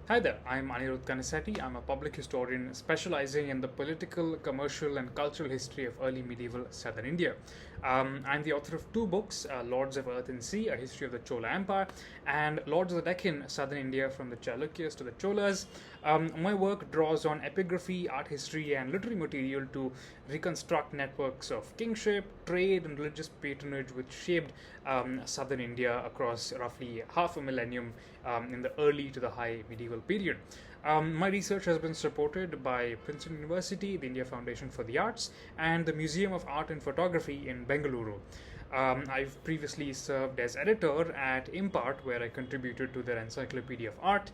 Hi there, I'm Anirudh Kanisetti. I'm a public historian specializing in the political, commercial, and cultural history of early medieval southern India. I'm the author of two books, Lords of Earth and Sea, A History of the Chola Empire, and Lords of the Deccan, Southern India from the Chalukyas to the Cholas. My work draws on epigraphy, art history, and literary material to reconstruct networks of kingship, trade, and religious patronage which shaped southern India across roughly half a millennium in the early to the high medieval period. My research has been supported by Princeton University, the India Foundation for the Arts, and the Museum of Art and Photography in Bengaluru. I've previously served as editor at Impart, where I contributed to their Encyclopedia of Art.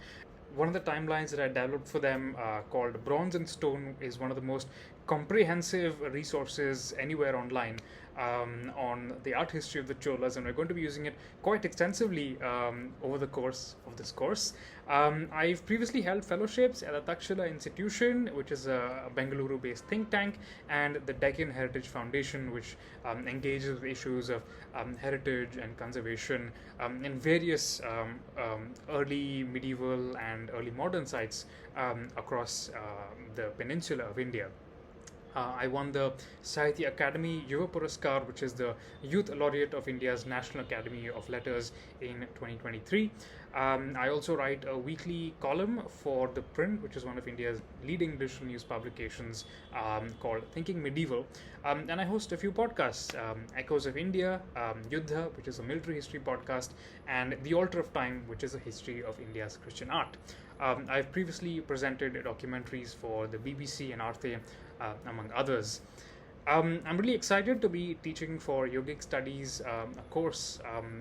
One of the timelines that I developed for them, called Bronze and Stone, is one of the most comprehensive resources anywhere online on the art history of the Cholas, and we're going to be using it quite extensively over the course of this course. I've previously held fellowships at the Takshila Institution, which is a Bengaluru based think tank, and the Deccan Heritage Foundation, which engages with issues of heritage and conservation in various early medieval and early modern sites across the peninsula of India. I won the Sahitya Academy Yuva Puraskar, which is the Youth Laureate of India's National Academy of Letters in 2023. I also write a weekly column for The Print, which is one of India's leading digital news publications, called Thinking Medieval. And I host a few podcasts, Echoes of India, Yuddha, which is a military history podcast, and The Altar of Time, which is a history of India's Christian art. I've previously presented documentaries for the BBC and Arte, among others. I'm really excited to be teaching for yogic studies, a course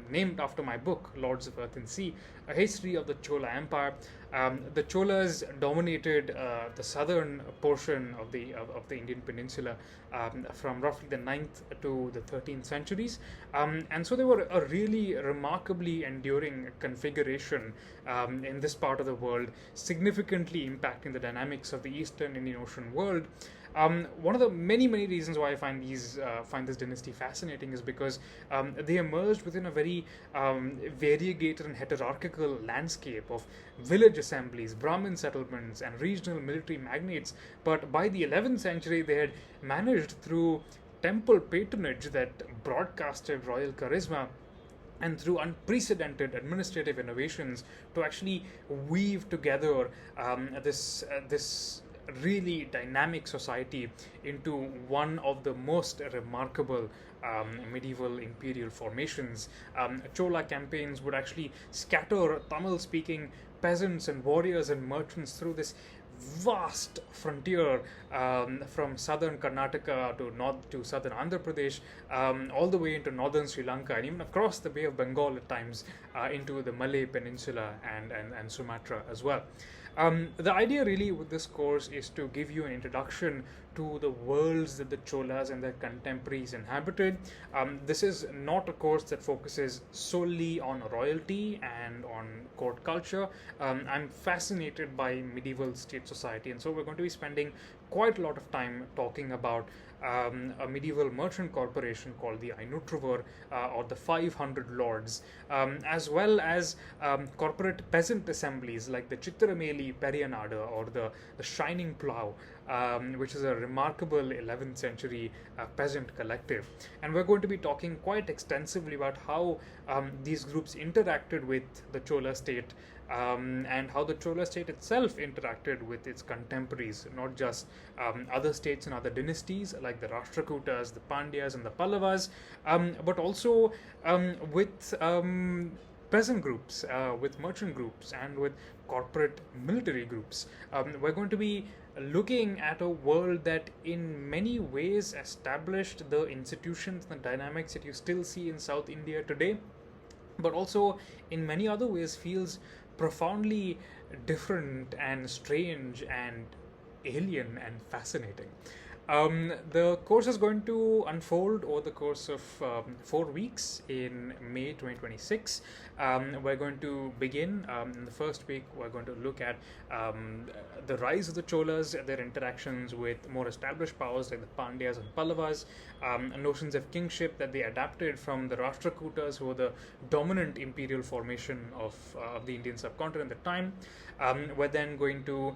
named after my book, Lords of Earth and Sea, A History of the Chola Empire. The Cholas dominated the southern portion of the Indian peninsula from roughly the 9th to the 13th centuries. And so they were a really remarkably enduring configuration in this part of the world, significantly impacting the dynamics of the Eastern Indian Ocean world. One of the many reasons why I find this dynasty fascinating is because they emerged within a very variegated and hierarchical landscape of village assemblies, Brahmin settlements, and regional military magnates. But by the 11th century, they had managed through temple patronage that broadcasted royal charisma and through unprecedented administrative innovations to actually weave together this really dynamic society into one of the most remarkable medieval imperial formations. Chola campaigns would actually scatter Tamil speaking peasants and warriors and merchants through this vast frontier, from southern Karnataka to southern Andhra Pradesh, all the way into northern Sri Lanka, and even across the Bay of Bengal at times, into the Malay Peninsula and Sumatra as well. The idea really with this course is to give you an introduction to the worlds that the Cholas and their contemporaries inhabited. This is not a course that focuses solely on royalty and on court culture. I'm fascinated by medieval state society, and so we're going to be spending quite a lot of time talking about a medieval merchant corporation called the Ainutruvar, or the 500 Lords, as well as corporate peasant assemblies like the Chittarameli Periyanada, or the Shining Plough, which is a remarkable 11th century peasant collective. And we're going to be talking quite extensively about how these groups interacted with the Chola state, and how the Chola state itself interacted with its contemporaries, not just other states and other dynasties like the Rashtrakutas, the Pandyas, and the Pallavas, but also with peasant groups, with merchant groups, and with corporate military groups. We're going to be looking at a world that in many ways established the institutions and the dynamics that you still see in South India today, but also in many other ways feels profoundly different and strange and alien and fascinating. The course is going to unfold over the course of 4 weeks in May 2026. We're going to begin in the first week. We're going to look at the rise of the Cholas, their interactions with more established powers like the Pandyas and Pallavas, notions of kingship that they adapted from the Rashtrakutas, who were the dominant imperial formation of the Indian subcontinent at the time. We're then going to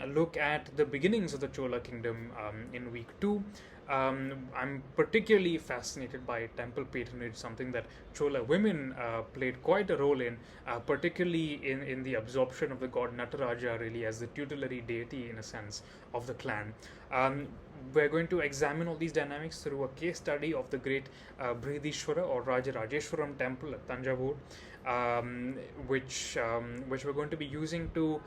look at the beginnings of the Chola kingdom in week 2. I'm particularly fascinated by temple patronage, something that Chola women played quite a role in, particularly in the absorption of the god Nataraja, really as the tutelary deity, in a sense, of the clan. We're going to examine all these dynamics through a case study of the great Brihadishwara or Rajarajeshwaram temple at Tanjavur, which we're going to be using to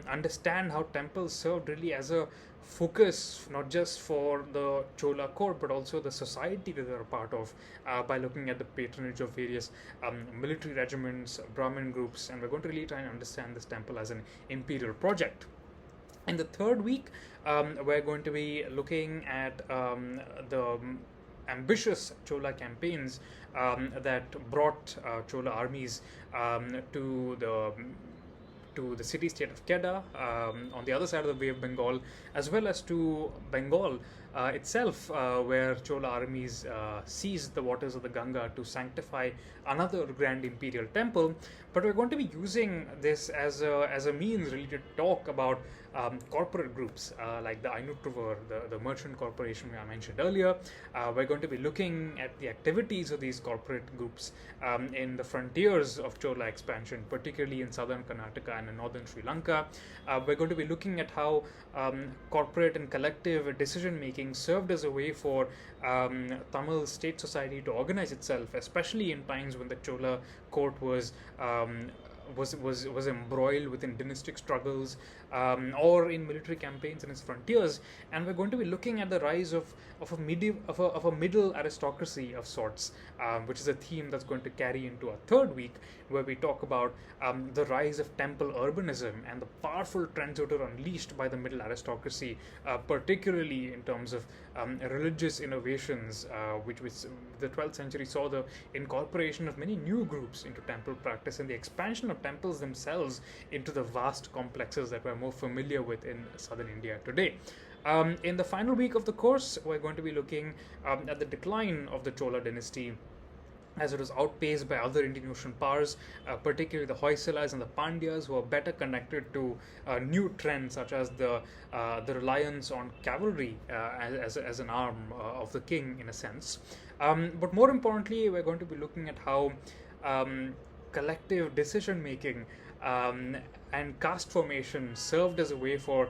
understand how temples served really as a focus, not just for the Chola court but also the society that they're a part of, by looking at the patronage of various military regiments, Brahmin groups, and we're going to really try and understand this temple as an imperial project. In the third week, we're going to be looking at the ambitious Chola campaigns that brought Chola armies to the city-state of Kedah on the other side of the Bay of Bengal, as well as to Bengal itself, where Chola armies seized the waters of the Ganga to sanctify another grand imperial temple. But we're going to be using this as a means really to talk about corporate groups like the Ainutrover, the merchant corporation I mentioned earlier. We're going to be looking at the activities of these corporate groups in the frontiers of Chola expansion, particularly in southern Karnataka and in northern Sri Lanka. We're going to be looking at how corporate and collective decision making served as a way for Tamil state society to organize itself, especially in times when the Chola court was embroiled within dynastic struggles or in military campaigns in its frontiers. And we're going to be looking at the rise of a middle aristocracy of sorts, which is a theme that's going to carry into our third week, where we talk about the rise of temple urbanism and the powerful trends that are unleashed by the middle aristocracy, particularly in terms of religious innovations, which the 12th century saw the incorporation of many new groups into temple practice and the expansion of temples themselves into the vast complexes that we're more familiar with in southern India today. In the final week of the course, we're going to be looking at the decline of the Chola dynasty as it was outpaced by other Indian Ocean powers, particularly the Hoysalas and the Pandyas, who are better connected to new trends such as the reliance on cavalry as an arm of the king, in a sense. But more importantly, we're going to be looking at how collective decision making and caste formation served as a way for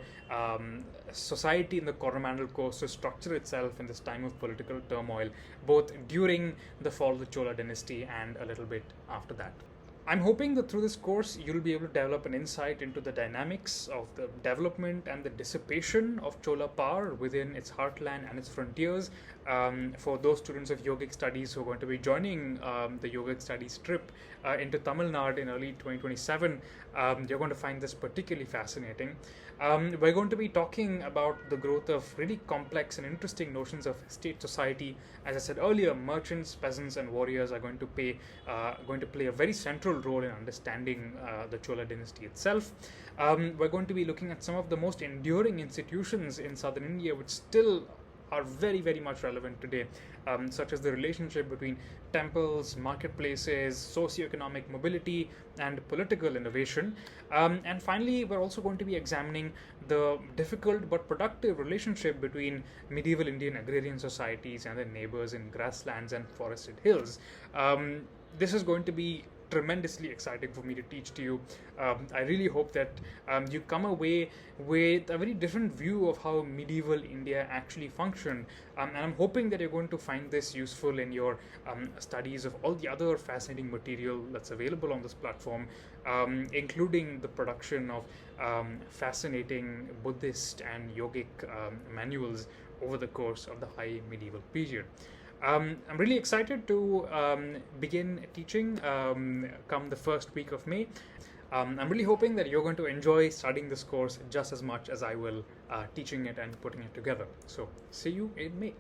society in the Coromandel coast to structure itself in this time of political turmoil, both during the fall of the Chola dynasty and a little bit after that. I'm hoping that through this course you'll be able to develop an insight into the dynamics of the development and the dissipation of Chola power within its heartland and its frontiers. For those students of yogic studies who are going to be joining the yogic studies trip into Tamil Nadu in early 2027, you're going to find this particularly fascinating. We're going to be talking about the growth of really complex and interesting notions of state society. As I said earlier, merchants, peasants, and warriors are going to play a very central role in understanding the Chola dynasty itself. We're going to be looking at some of the most enduring institutions in southern India, which still are very, very much relevant today, such as the relationship between temples, marketplaces, socioeconomic mobility, and political innovation. And finally, we're also going to be examining the difficult but productive relationship between medieval Indian agrarian societies and their neighbors in grasslands and forested hills. This is going to be tremendously exciting for me to teach to you. I really hope that you come away with a very different view of how medieval India actually functioned, and I'm hoping that you're going to find this useful in your studies of all the other fascinating material that's available on this platform, including the production of fascinating Buddhist and yogic manuals over the course of the high medieval period. I'm really excited to begin teaching come the first week of May. I'm really hoping that you're going to enjoy studying this course just as much as I will teaching it and putting it together. So, see you in May.